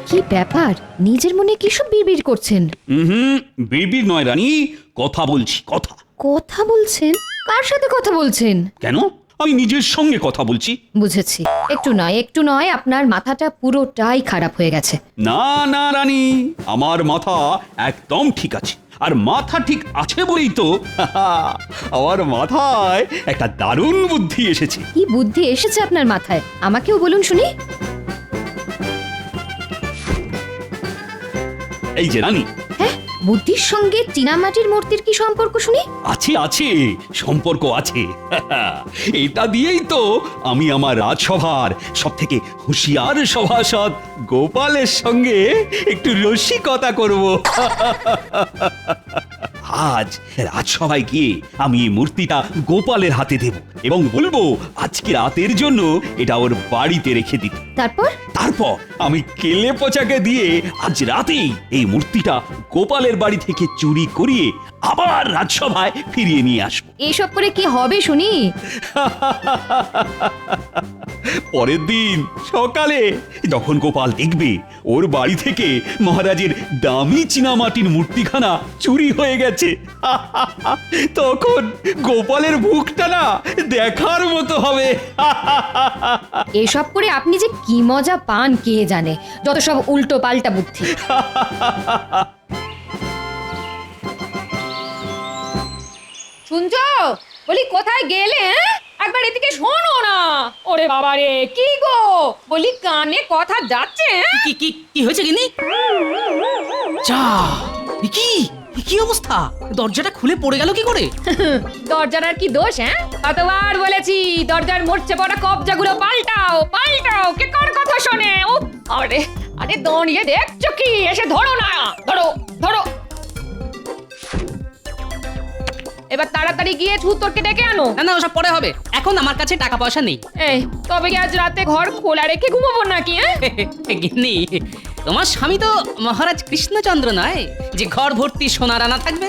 কি ব্যাপার, নিজের মনে কি সব বিড়বিড় করছেন? বিড়বিড় নয় রানী, কথা বলছি, কথা। কথা বলছেন? কার সাথে কথা বলছেন? কেন, আমি নিজের সঙ্গে কথা বলছি। বুঝেছি, একটু নয় আপনার মাথাটা পুরোটাই খারাপ হয়ে গেছে। না না রানী, আমার মাথা একদম ঠিক আছে। আর মাথা ঠিক আছে বলেই তো আমার মাথায় একটা দারুণ বুদ্ধি এসেছে। কি বুদ্ধি এসেছে আপনার মাথায়? আমাকেও বলুন শুনি। এই যে রানী, হ্যাঁ, বুদ্ধির সঙ্গে চীনামাটির মূর্তির কি সম্পর্ক শুনি? আছে আছে, সম্পর্ক আছে। এটা দিয়েই তো আমি আমার রাজসভার সব থেকে হুঁশিয়ার সভাসদ গোপালের সঙ্গে একটু রসিকতা করব। আজ রাজসভায় গিয়ে আমি এই মূর্তিটা গোপালের হাতে দেব এবং বলবো আজকে রাতের জন্য এটা ওর বাড়িতে রেখে দিতে। তারপর আমি কেলে পচাকে দিয়ে আজ রাতেই এই মূর্তিটা গোপালের বাড়ি থেকে চুরি করিয়ে আবার রাজসভায় ফিরিয়ে নিয়ে আসবো। এসব করে কি হবে শুনি? পরের দিন সকালে যখন গোপাল দেখবে ওর বাড়ি থেকে মহারাজের দামি চীনামাটির মূর্তিখানা চুরি হয়ে গেছে, তখন গোপালের মুখটা না দেখার মতো হবে। এসব করে আপনি যে কি মজা পান কে জানে, যত সব উল্টো পাল্টা বুদ্ধি। শুনছো? বলি কোথায় গেলে? একবার এদিকে শোনো না। ওরে বাবা রে, কি গো? বলি কানে কথা যাচ্ছে? কি কি কি হয়েছে গিনি? যা, কি কি অবস্থা? দরজাটা খুলে পড়ে গেল কি করে? দরজার আর কি দোষ? কতবার বলেছি দরজার মরচে পড়া কবজাগুলো পাল্টাও পাল্টাও, কে কার কথা শোনে? আরে আরে দাঁড়িয়ে দেখছো কি? এসে ধরো না, ধরো ধরো। এবার তাড়াতাড়ি গিয়ে ছুতোরকে ডেকে আনো। না না, ওসব পরে হবে, এখন আমার কাছে টাকা পয়সা নেই। এই তবে কি আজ রাতে ঘর খোলা রেখে ঘুমাবো নাকি? গিন্নি, তোমার স্বামী তো মহারাজ কৃষ্ণচন্দ্র নয় যে ঘর ভর্তি সোনা রানা থাকবে।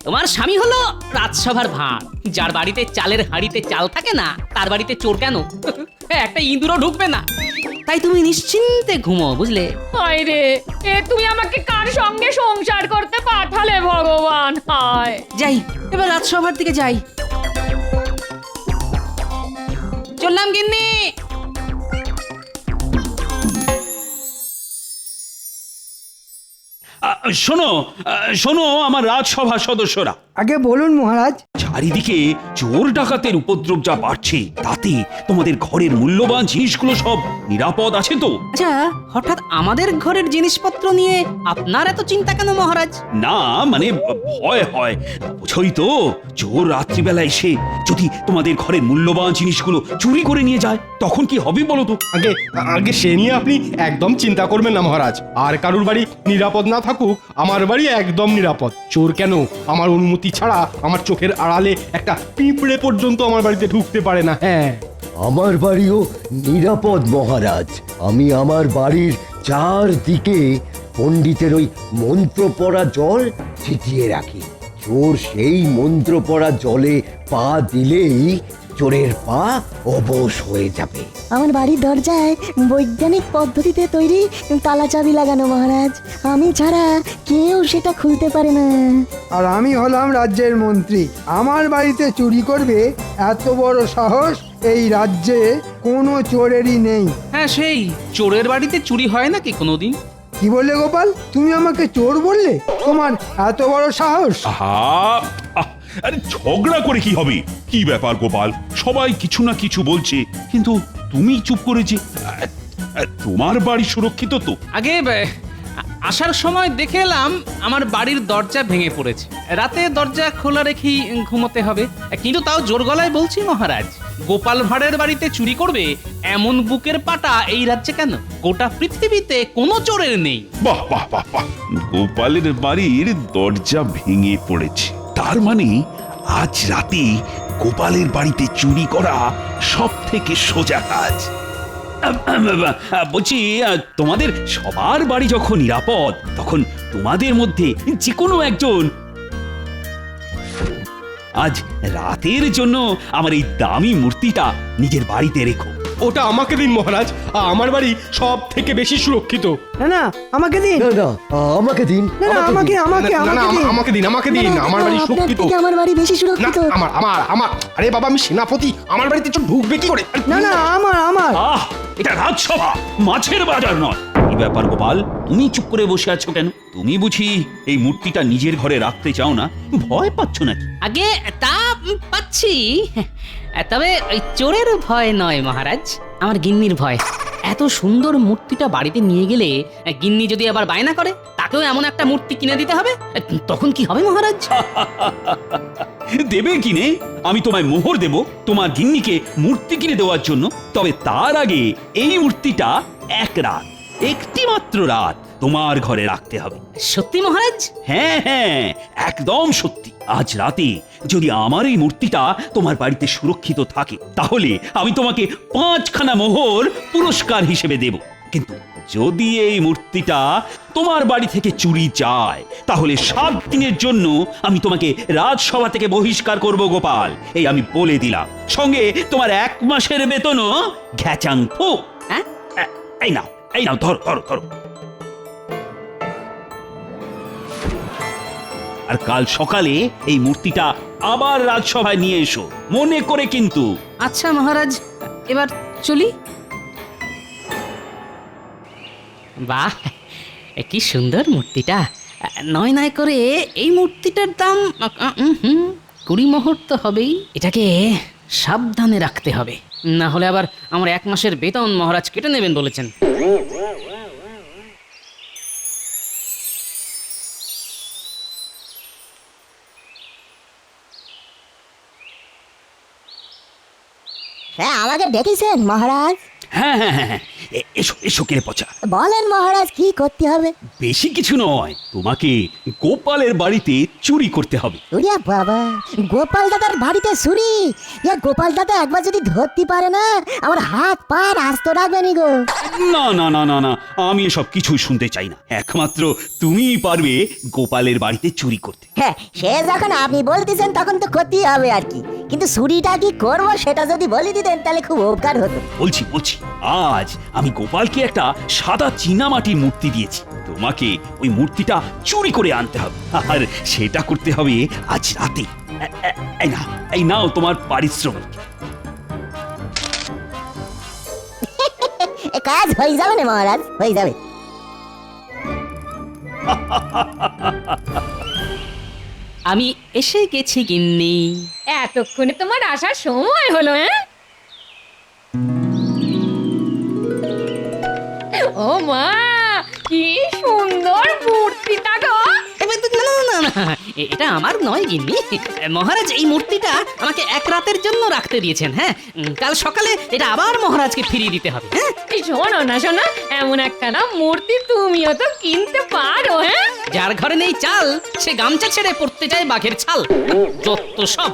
তোমার স্বামী হলো রাজসভার ভাঁড়, যার বাড়িতে চালের হাঁড়িতে চাল থাকে না তার বাড়িতে চোর কেন? একটা ইঁদুরও ঢুকবে না। তাই তুমি নিশ্চিন্তে ঘুমো, বুঝলে? হায় রে, তুমি আমাকে কার সঙ্গে সংসার করতে পাঠালে ভগবান? হায়। যাই, এবার রাজসভার দিকে যাই। চললাম গিন্নি। শোনো শোনো আমার রাজসভার সদস্যরা, আগে বলুন মহারাজ। চারিদিকে চোর ডাকাতের উপদ্রব যা বাড়ছে, তাতে তোমাদের ঘরের মূল্যবান জিনিসগুলো সব নিরাপদ আছে তো? আচ্ছা, হঠাৎ আমাদের ঘরের জিনিসপত্র নিয়ে আপনার এত চিন্তা কেন মহারাজ? না মানে ভয় হয়, বুঝোই তো, চোর রাত্রিবেলা এসে যদি তোমাদের ঘরের মূল্যবান জিনিসগুলো চুরি করে নিয়ে যায় তখন কি হবে বলো তো? আগে আগে সে নিয়ে আপনি একদম চিন্তা করবেন না মহারাজ। আর কারুর বাড়ি নিরাপদ না থাকুক, আমার বাড়ি একদম নিরাপদ। চোর কেন, আমার অনুমতি ছাড়া আমার চোখের আড়ালে একটা পিঁপড়ে পর্যন্ত আমার বাড়িতে ঢুকতে পারে না। হ্যাঁ, আমার বাড়িও নিরাপদ মহারাজ। আমি আমার বাড়ির চারদিকে পণ্ডিতের ওই মন্ত্র পড়া জল ছিটিয়ে রাখি। চোর সেই মন্ত্র পড়া জলে পা দিলেই চোরের পা অবশ হয়ে যাবে। আমার বাড়ির দরজায় বৈজ্ঞানিক পদ্ধতিতে তৈরি তালা চাবি লাগানো মহারাজ, আমি ছাড়া কেউ সেটা খুলতে পারে না। আর আমি হলাম রাজ্যের মন্ত্রী, আমার বাড়িতে চুরি করবে এত বড় সাহস এই রাজ্যে কোনো চোরেরই নেই। হ্যাঁ, সেই চোরের বাড়িতে চুরি হয় নাকি কোনোদিন? কি বললে গোপাল? তুমি আমাকে চোর বললে? তোমার এত বড় সাহস? আরে ঝগড়া করে কি হবে? কি ব্যাপার গোপাল, সবাই কিছু না কিছু বলছে কিন্তু তুমি চুপ করেছি। তোমার বাড়ি সুরক্ষিত তো? আগে আসার সময় দেখে এলাম আমার বাড়ির দরজা ভেঙে পড়েছে। রাতে দরজা খোলা রেখেই ঘুমোতে হবে, কিন্তু তাও জোর গলায় বলছি মহারাজ, গোপাল ভাঁড়ের বাড়িতে চুরি করবে এমন বুকের পাটা এই রাজ্যে কেন? গোটা পৃথিবীতে কোনো চোরের নেই। বাহ বাহ বাহ বাহ, গোপালের বাড়ির দরজা ভেঙে পড়েছে, তার মানে আজ রাতে গোপালের বাড়িতে চুরি করা সব থেকে সোজা কাজ। বলছি, তোমাদের সবার বাড়ি যখন নিরাপদ, তখন তোমাদের মধ্যে যে কোনো একজন আজ রাতের জন্য আমার এই দামি মূর্তিটা নিজের বাড়িতে রেখো। ওটা আমাকে দিন মহারাজ, আমার বাড়ি সব থেকে বেশি সুরক্ষিত। না না আমাকে দিন, না না আমাকে দিন, না না আমাকে দিন। আমাকে না, না, আমাকে দিন। আমাকে দিন, আমাকে দিন, আমার বাড়ি আপনার সুরক্ষিত। থেকে আমার বাড়ি বেশি না, সুরক্ষিত। আমার আমার আমার আরে বাবা, আমি সেনাপতি, আমার বাড়িতে চোখ ঢুকবে কি করে? না না আমার আহ, এটা রাজসভা, মাছের বাজার নয়। কি ব্যাপার গোপাল, তুমি চুপ করে বসে আছো কেন? তুমি বুঝি এই মূর্তিটা নিজের ঘরে রাখতে চাও না? ভয় পাচ্ছ নাকি? আগে তা পাচ্ছি, তবে ওই চোরের ভয় নয় মহারাজ, আমার গিন্নির ভয়। এত সুন্দর মূর্তিটা বাড়িতে নিয়ে গেলে গিন্নি যদি আবার বায়না করে তাকেও এমন একটা মূর্তি কিনে দিতে হবে, তখন কি হবে মহারাজ? দেবে কিনে? আমি তোমায় মোহর দেব তোমার গিন্নিকে মূর্তি কিনে দেওয়ার জন্য। তবে তার আগে এই মূর্তিটা একটি মাত্র রাত তোমার ঘরে রাখতে হবে। সত্যি মহারাজ? হ্যাঁ হ্যাঁ, একদম সত্যি। আজ রাতে যদি আমার এই মূর্তিটা তোমার বাড়িতে সুরক্ষিত থাকে তাহলে আমি তোমাকে 5খানা মোহর পুরস্কার হিসেবে দেব। কিন্তু যদি এই মূর্তিটা তোমার বাড়ি থেকে চুরি যায় তাহলে 7 দিনের জন্য আমি তোমাকে রাজসভা থেকে বহিষ্কার করব গোপাল, এই আমি বলে দিলাম। সঙ্গে তোমার 1 মাসের বেতনও ঘ্যাচাং ফু। হ্যাঁ? এই নাও, এই নাও, ধরো ধরো ধরো। আর কাল সকালে এই মূর্তিটা আবার রাজসভায় নিয়ে এসো, মনে করে কিন্তু। আচ্ছা মহারাজ, এবার চলি। বাহ, কি সুন্দর মূর্তিটা। নয় নয় করে এই মূর্তিটার দাম 20 মোহর তো হবেই। এটাকে সাবধানে রাখতে হবে, না হলে আবার আমার 1 মাসের বেতন মহারাজ কেটে নেবেন বলেছেন। হ্যাঁ আমাকে ডেকেছেন মহারাজ? হ্যাঁ হ্যাঁ হ্যাঁ হ্যাঁ, এসো এসো কেড়ে পচা। বলেন মহারাজ, কি করতে হবে? বেশি কিছু নয়, তোমাকে গোপালের বাড়িতে চুরি করতে হবে। ওরে বাবা, গোপাল দাদার বাড়িতে চুরি? গোপাল দাদা একবার যদি ধরতে পারে না, আমার হাত পা আস্ত রাখবে নি গো। না না না না না, আমি এসব কিছুই শুনতে চাই না। একমাত্র তুমিই পারবে গোপালের বাড়িতে চুরি করতে। হ্যাঁ, সে যখন আপনি বলতেছেন তখন তো করতেই হবে আর কি। কিন্তু চুরিটা কি করবো সেটা যদি বলে দিতেন তাহলে খুব উপকার হতো। বলছি বলছি, আজ আমি গোপালকে একটা সাদা চীনামাটির মূর্তি দিয়েছি। তোমাকে ওই মূর্তিটা চুরি করে আনতে হবে, আর সেটা করতে হবে আজ রাতে। এই নাও তোমার পারিশ্রমিক। কাজ হয়ে যাবে না মহারাজ, হয়ে যাবে। আমি এসে গেছি গিন্নি। এতক্ষণে তোমার আসার সময় হলো? হ্যাঁ, ও মা, কি সুন্দর মূর্তিটা গো। না না না, এটা আমার নয় গিন্নি। মহারাজ এই মূর্তিটা আমাকে 1 রাতের জন্য রাখতে দিয়েছেন। হ্যাঁ, কাল সকালে এটা আবার মহারাজকে ফিরিয়ে দিতে হবে। হ্যাঁ, এই শোনো না শোনো, এমন একখানা মূর্তি তুমিও তো কিনতে পারো। হ্যাঁ, যার ঘরে নেই চাল সে গামছা ছেড়ে পড়তে যায় বাঘের ছাল। যত সব।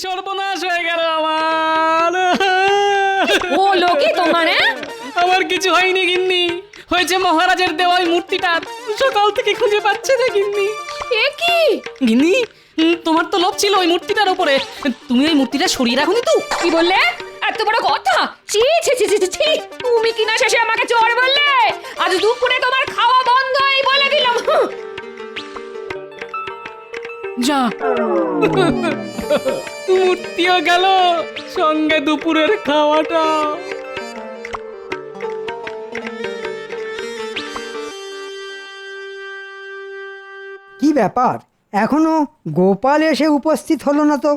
সর্বনাশ হয়ে গেল আমার। ও লোকে তোমার। আমার কিছু হয়নি গিন্নি, হয়েছে মহারাজের দেওয়া ওই মূর্তিটা। সকাল থেকে খুঁজে পাচ্ছে না গিন্নি। এ কি গিন্নি, তোমার তো লোভ ছিল ওই মূর্তিটার উপরে, তুমি ওই মূর্তিটা সরিয়ে রাখোনি তো? কি বললে? এত বড় কথা! ছি ছি ছি ছি ছি! তুমি কিনা শেষে আমাকে চোর বললে? আজ দুপুরে তোমার খাওয়া বন্ধ, এই বলে দিলাম। যা মূর্তিও গেল, সঙ্গে দুপুরের খাওয়াটা। কি ব্যাপার এখনো গোপাল এসে উপস্থিত হলো না তো?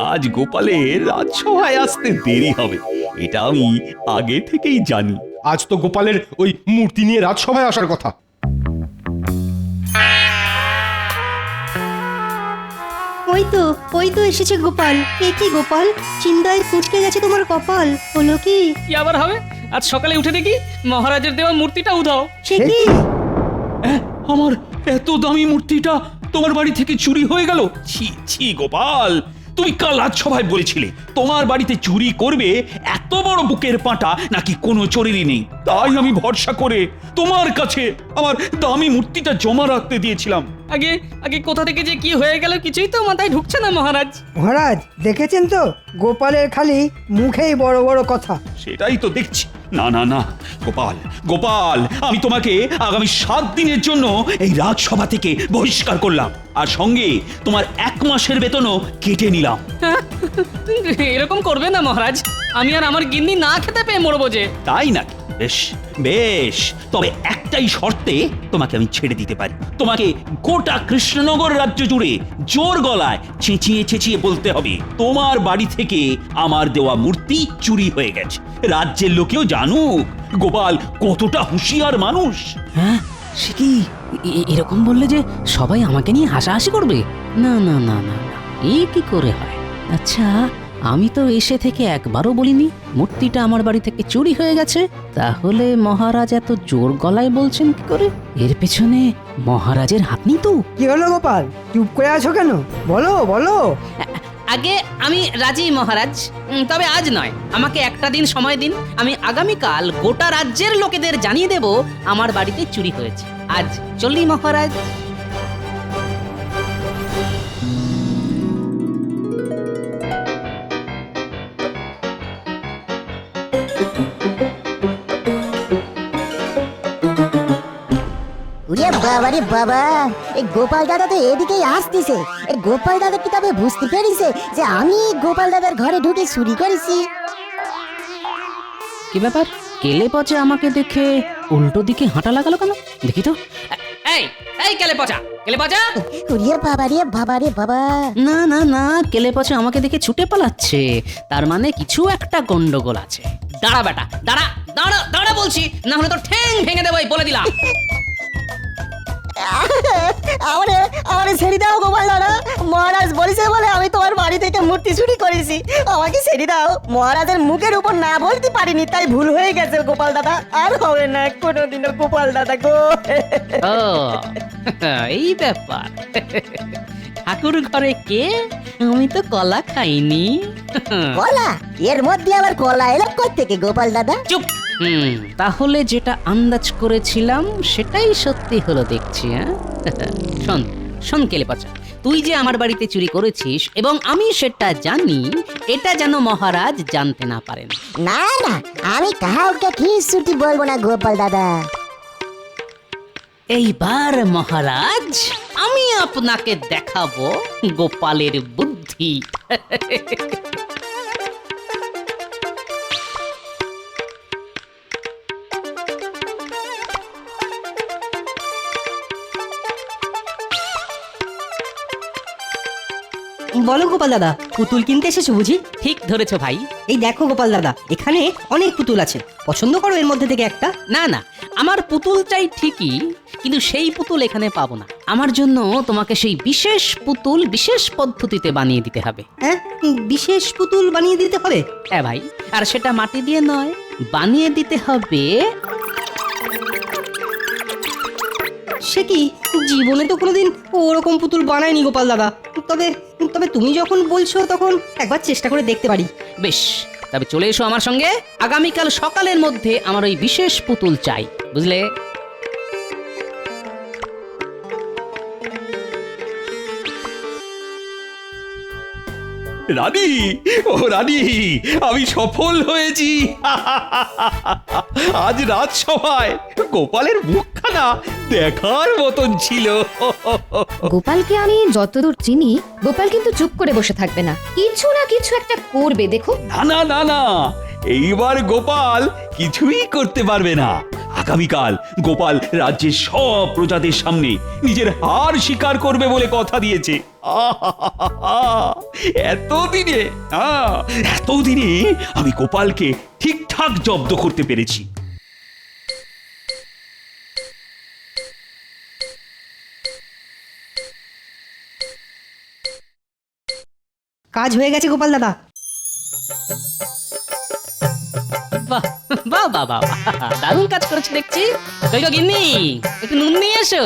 আজ গোপালের রাজসভায় আসতে দেরি হবে, এটা আমি আগে থেকেই জানি। আজ তো গোপালের ওই মূর্তি নিয়ে রাজসভায় আসার কথা। ওই তো এসেছে গোপাল। এ কি গোপাল, চিন্তায় কুঁচকে গেছে তোমার কপাল, হলো কি? কি আবার হবে? আজ সকালে উঠে দেখি মহারাজের দেওয়া মূর্তিটা উধাও। সে কি? আমার এত দামি মূর্তিটা তোমার বাড়ি থেকে চুরি হয়ে গেল। ছি ছি গোপাল, তুমি কাল রাজসভায় বলেছিলে তোমার বাড়িতে চুরি করবে এত বড় বুকের পাঁটা নাকি কোনো চোরেরই নেই। তাই আমি ভরসা করে তোমার কাছে আমার দামি মূর্তিটা জমা রাখতে দিয়েছিলাম। আগে আগে কোথা থেকে যে কি হয়ে গেল কিছুই তো মাথায় ঢুকছে না মহারাজ। মহারাজ দেখেছেন তো, গোপালের খালি মুখেই বড় বড় কথা। সেটাই তো দেখছি। না না না গোপাল, গোপাল, আমি তোমাকে আগামী 7 দিনের জন্য এই রাজসভা থেকে বহিষ্কার করলাম, আর সঙ্গে তোমার 1 মাসের বেতনও কেটে নিলাম। এরকম করবে না মহারাজ, আমি আর আমার গিন্নি না খেতে পেয়ে মরবো যে। তাই নাকি? বেশ বেশ, তবে একটাই শর্তে তোমাকে আমি ছেড়ে দিতে পারি। তোমাকে গোটা কৃষ্ণনগর রাজ্য জুড়ে জোর গলায় চেঁচিয়ে চেঁচিয়ে বলতে হবে তোমার বাড়ি থেকে আমার দেওয়া মূর্তি চুরি হয়ে গেছে। রাজ্যের লোকেও জানুক গোপাল কতটা হুঁশিয়ার মানুষ। হ্যাঁ, সে কি এরকম বললে যে সবাই আমাকে নিয়ে হাসাহাসি করবে? না না না না না, এ কি করে হয়? আচ্ছা, আমি তো এসে থেকে একবারও বলিনি মূর্তিটা আমার বাড়ি থেকে চুরি হয়ে গেছে, তাহলে মহারাজ এত জোর গলায় বলছেন কি করে? এর পেছনে মহারাজের হাত নেই তো? কি হলো গোপাল, চুপ করে আছো কেন? বলো বলো। আগে আমি রাজি মহারাজ, তবে আজ নয়, আমাকে একটা দিন সময় দিন। আমি আগামীকাল গোটা রাজ্যের লোকেদের জানিয়ে দেব আমার বাড়িতে চুরি হয়েছে। আজ চলি মহারাজ। ওরে বাবা রে বাবা, এই গোপাল দাদা তো এদিকেই আসতেছে। এই গোপাল দাদা কি তবে বুঝতে পেরেছে যে আমি গোপাল দাদার ঘরে ঢুকে চুরি করেছি? কি ব্যাপার, কেলে পচে আমাকে দেখে উল্টো দিকে হাঁটা লাগালো কেন? দেখি তো। এই এই কেলে পচা, কেলে পচা! ওরে বাবা রে বাবা রে বাবা! না না না, কেলে পচে আমাকে দেখে ছুটে পালাচ্ছে, তার মানে কিছু একটা গন্ডগোল আছে। দাঁড়া বেটা, দাঁড়া দাঁড়া দাঁড়া বলছি, না হলে তো ঠ্যাং ভেঙে দেবো, বলে দিলাম। আমারে ছেড়ে দাও গোপাল দাদা, মহারাজ বলেছে বলে আমি তোমার বাড়ি থেকে মূর্তি চুরি করেছি, আমাকে ছেড়ে দাও। মহারাজের মুখের উপর না বলতে পারিনি, তাই ভুল হয়ে গেছে গোপাল দাদা, আর হবে না কোনোদিনও গোপাল দাদা গো। ও এই ব্যাপার, ঠাকুর ঘরে কে? আমি তো কলা খাইনি। কলা? এর মধ্যে আবার কলা এলো কোথা থেকে গোপাল দাদা? চুপ। তাহলে যেটা আন্দাজ করেছিলাম সেটাই সত্যি হলো দেখছি। হ্যাঁ, শোন শোন কেলে পচা, তুই যে আমার বাড়িতে চুরি করেছিস এবং আমি সেটা জানি, এটা যেন মহারাজ জানতে না পারেন। না না, আমি কাউকে কিছুটি বলবো না গোপাল দাদা। এইবার মহারাজ আমি আপনাকে দেখাবো গোপালের বুদ্ধি। বলো গোপাল দাদা, পুতুল কিনতে এসেছো বুঝি? ঠিক ধরেছো ভাই। এই দেখো গোপাল দাদা, এখানে অনেক পুতুল আছে, পছন্দ করো এর মধ্যে থেকে একটা। না না, আমার পুতুল চাই ঠিকই, কিন্তু সেই পুতুল এখানে পাবো না। আমার জন্য তোমাকে সেই বিশেষ পুতুল বিশেষ পদ্ধতিতে বানিয়ে দিতে হবে। হ্যাঁ, বিশেষ পুতুল বানিয়ে দিতে হবে? হ্যাঁ ভাই, আর সেটা মাটি দিয়ে নয়, বানিয়ে দিতে হবে। সে কি, জীবনে তো কোনোদিন ওরকম পুতুল বানায়নি গোপাল দাদা। তবে তবে তুমি যখন বলছো তখন একবার চেষ্টা করে দেখতে পারি। বেশ, তবে চলে এসো আমার সঙ্গে। আগামীকাল সকালের মধ্যে আমার ওই বিশেষ পুতুল চাই, বুঝলে? রানী, ও রানী, আমি সফল হয়েছি। আজ রাজসভায় গোপালের মুখখানা দেখার মতন ছিল। গোপালকে আমি যতদূর চিনি, গোপাল কিন্তু চুপ করে বসে থাকবে না, কিছু না কিছু একটা করবে, দেখো। না না না না, এইবার গোপাল কিছুই করতে পারবে না। আগামীকাল গোপাল রাজ্যের সব প্রজাদের সামনে নিজের হার স্বীকার করবে বলে কথা দিয়েছে। এতদিনে আমি গোপালকে ঠিকঠাক জব্দ করতে পেরেছি। কাজ হয়ে গেছে গোপাল দাদা। বাহ বাহ বাহ বাহ, দারুণ কাজ করেছে দেখছি। কই গো গিন্নি, একটু নুন নিয়ে এসো।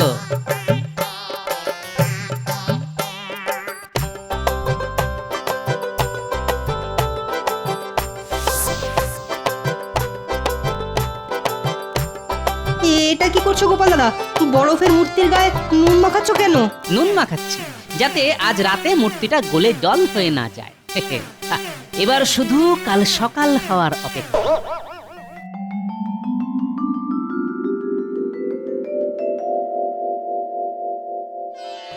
এটা কি করছো গোপাল দাদা? বরফের মূর্তির গায়ে নুন মাখাচ্ছ কেন? নুন মাখাচ্ছি যাতে আজ রাতে মূর্তিটা গলে জল হয়ে না যায়। এবার শুধু কাল সকাল হওয়ার অপেক্ষা।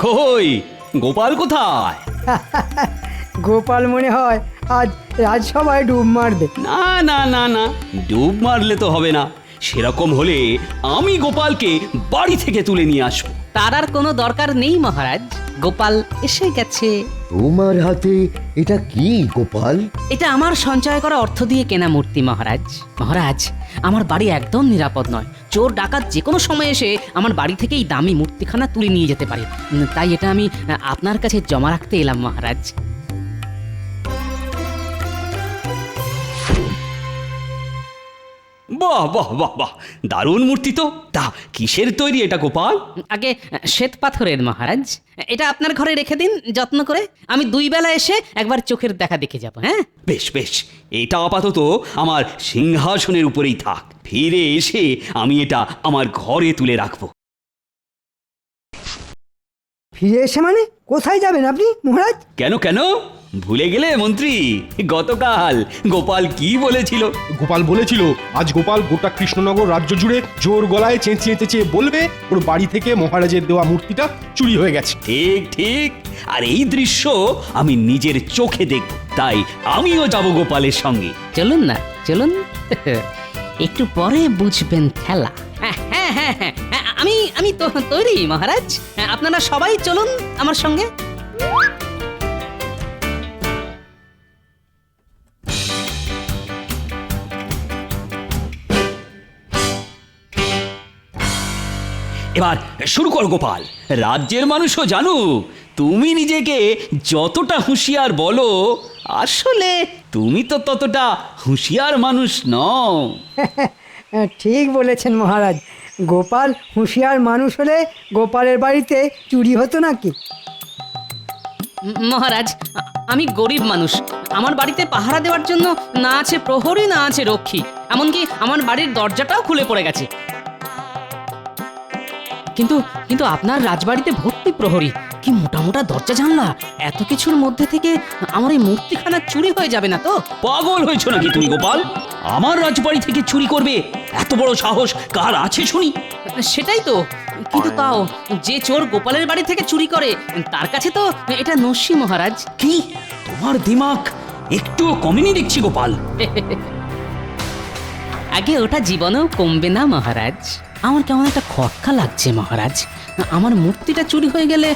কই গোপাল কোথায়? গোপাল মনে হয় আজ রাজসভায় ডুব মারবে। না না না না, ডুব মারলে তো হবে না। সেরকম হলে আমি গোপালকে বাড়ি থেকে তুলে নিয়ে আসবো। তার আর কোনো দরকার নেই মহারাজ, গোপাল এসে গেছে। তোমার হাতে এটা কি গোপাল? এটা আমার সঞ্চয় করা অর্থ দিয়ে কেনা মূর্তি মহারাজ। মহারাজ, আমার বাড়ি একদম নিরাপদ নয়। চোর ডাকাত যে কোনো সময় এসে আমার বাড়ি থেকে এই দামি মূর্তিখানা তুলে নিয়ে যেতে পারে। তাই এটা আমি আপনার কাছে জমা রাখতে এলাম মহারাজ। বাহ বাহ বাহ বাহ, দারুণ মূর্তি তো। তা কিসের তৈরি এটা গোপাল? আগে শ্বেত পাথরের মহারাজ। এটা আপনার ঘরে রেখে দিন যত্ন করে। আমি 2 বেলা এসে একবার চোখের দেখা দেখে যাব। হ্যাঁ বেশ বেশ, এটা আপাতত আমার সিংহাসনের উপরেই থাক। ফিরে এসে আমি এটা আমার ঘরে তুলে রাখবো। ফিরে এসে মানে কোথায় যাবেন আপনি মহারাজ? কেন কেন, ভুলে গেলে মন্ত্রী? গতকাল গোপাল কি বলেছিল? গোপাল বলেছিল আজ গোপাল গোটা কৃষ্ণনগর রাজ্য জুড়ে জোর গলায় চেঁচিয়ে চেঁচিয়ে বলবে ওর বাড়ি থেকে মহারাজের দেওয়া মূর্তিটা চুরি হয়ে গেছে। ঠিক ঠিক, আর এই দৃশ্য আমি নিজের চোখে দেখব। তাই আমিও যাব গোপালের সঙ্গে। চলুন না, চলুন। একটু পরে বুঝবেন খেলা। হ্যাঁ হ্যাঁ হ্যাঁ হ্যাঁ, আমি তো তৈরি মহারাজ। আপনারা সবাই চলুন আমার সঙ্গে। এবার শুরু কর গোপাল। রাজ্যের মানুষও জানুক তুমি নিজেকে যতটা হুঁশিয়ার বলো, আসলে তুমি তো ততটা হুঁশিয়ার মানুষ নও। ঠিক বলেছেন মহারাজ। গোপাল হুঁশিয়ার মানুষ হলে গোপালের বাড়িতে চুরি হতো নাকি? মহারাজ, আমি গরিব মানুষ। আমার বাড়িতে পাহারা দেওয়ার জন্য না আছে প্রহরী, না আছে রক্ষী। এমনকি আমার বাড়ির দরজাটাও খুলে পড়ে গেছে। কিন্তু কিন্তু আপনার রাজবাড়িতে ভর্তি প্রহরী, কি মোটা মোটা দরজা জানলা। এত কিছুর মধ্যে থেকে আমার এই মূর্তিখানা চুরি হয়ে যাবে না তো? পাগল হয়েছো নাকি তুমি গোপাল? আমার রাজবাড়ি থেকে চুরি করবে এত বড় সাহস কার আছে শুনি? সেটাই তো। কিন্তু তাও যে চোর গোপালের বাড়ি থেকে চুরি করে তার কাছে তো এটা নস্যি মহারাজ। কি তোমার দিমাগ একটুও কমেনি দেখছি গোপাল। আগে ওটা জীবনেও কমবে না মহারাজ। আমার কেমন একটা খটকা লাগছে মহারাজ। আমার মূর্তিটা চুরি হয়ে গেলে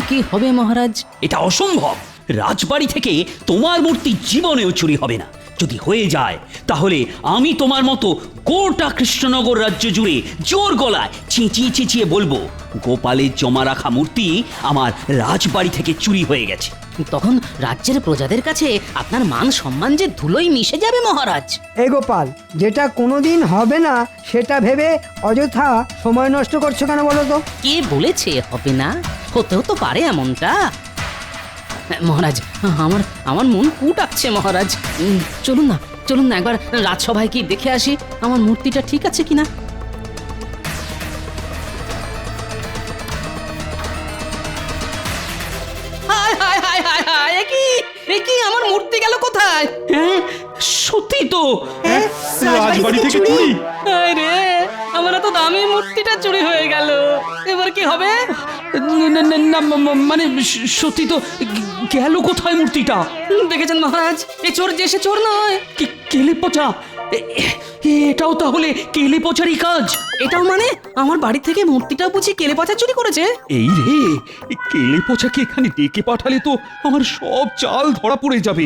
কি হবে মহারাজ? এটা অসম্ভব। রাজবাড়ি থেকে তোমার মূর্তি জীবনেও চুরি হবে না। যদি হয়ে যায় তাহলে আমি তোমার মতো গোটা কৃষ্ণনগর রাজ্য জুড়ে জোর গলায় চেঁচিয়ে চেঁচিয়ে বলবো গোপালের জমা রাখা মূর্তি আমার রাজবাড়ি থেকে চুরি হয়ে গেছে। তখন রাজ্যের প্রজাদের কাছে আপনার মান সম্মান যে ধুলোই মিশে যাবে মহারাজ। এই গোপাল, যেটা কোনোদিন হবে না সেটা ভেবে অযথা সময় নষ্ট করছো কেন বলো তো? কে বলেছে হবে না? হতেও তো পারে এমনটা। মহারাজ, আমার মন কুটাচ্ছে মহারাজ। চলুন না, চলুন না একবার রাজসভায় কি দেখে আসি আমার মূর্তিটা ঠিক আছে কিনা। হায় হায় হায় হায় হায়, এ কি আমার মূর্তি গেল কোথায়? হ্যাঁ সত্যি তো। রাজবাড়ি থেকে চুরি? রে আমার তো দামি মূর্তিটা চুরি হয়ে গেল, এবার কি হবে? না, মানে সত্যি তো। গেল কোথায় মূর্তিটা? দেখেছেন মহারাজ, এ চোর যে সে চোর নয়। কেলে পচা? এটাও তাহলে কেলে পচারই কাজ? এটাও মানে আমার বাড়ি থেকে মূর্তিটা বুঝি কেলে পচা চুরি করেছে? এই রে, কেলে পচাকে এখানে ডেকে পাঠালে তো আমার সব চাল ধরা পড়ে যাবে।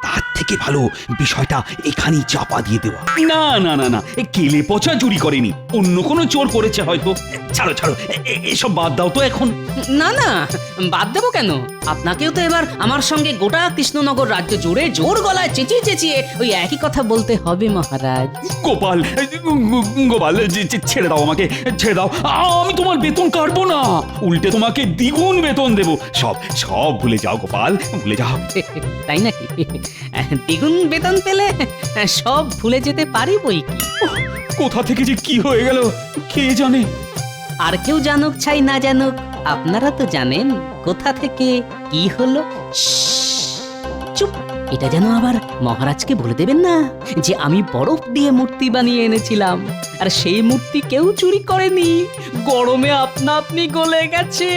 তার থেকে ভালো বিষয়টা এখানেই চাপা দিয়ে দেওয়া। না না না না, কেলে পচা চুরি করেনি, অন্য কোনো চোর করেছে হয়তো। ছাড়ো ছাড়ো, এসব বাদ দাও তো এখন। না না, বাদ দেবো কেন? আপনাকেও তো এবার আমার সঙ্গে গোটা কৃষ্ণনগর রাজ্য জুড়ে জোর গলায় চেঁচিয়ে চেঁচিয়ে ওই একই কথা বলতে হবে মহারাজ। গোপাল, গোপাল, ছেড়ে দাও আমাকে, ছেড়ে দাও। আমি তোমার বেতন কাটবো না, উল্টে তোমাকে দ্বিগুণ বেতন দেবো। সব সব ভুলে যাও গোপাল, ভুলে যাও। তাই নাকি? দ্বিগুণ বেতন পেলে সব ভুলে যেতে পারি বই কি। কোথা থেকে যে কি হয়ে গেল কে জানে। আর কেউ জানুক চাই না জানুক, আপনারা তো জানেন কোথা থেকে কি হলো। চুপ, এটা যেন আবার মহারাজকে বলে দেবেন না যে আমি বরফ দিয়ে মূর্তি বানিয়ে এনেছিলাম, আর সেই মূর্তি কেউ চুরি করেনি, গরমে আপনা আপনি গলে গেছে।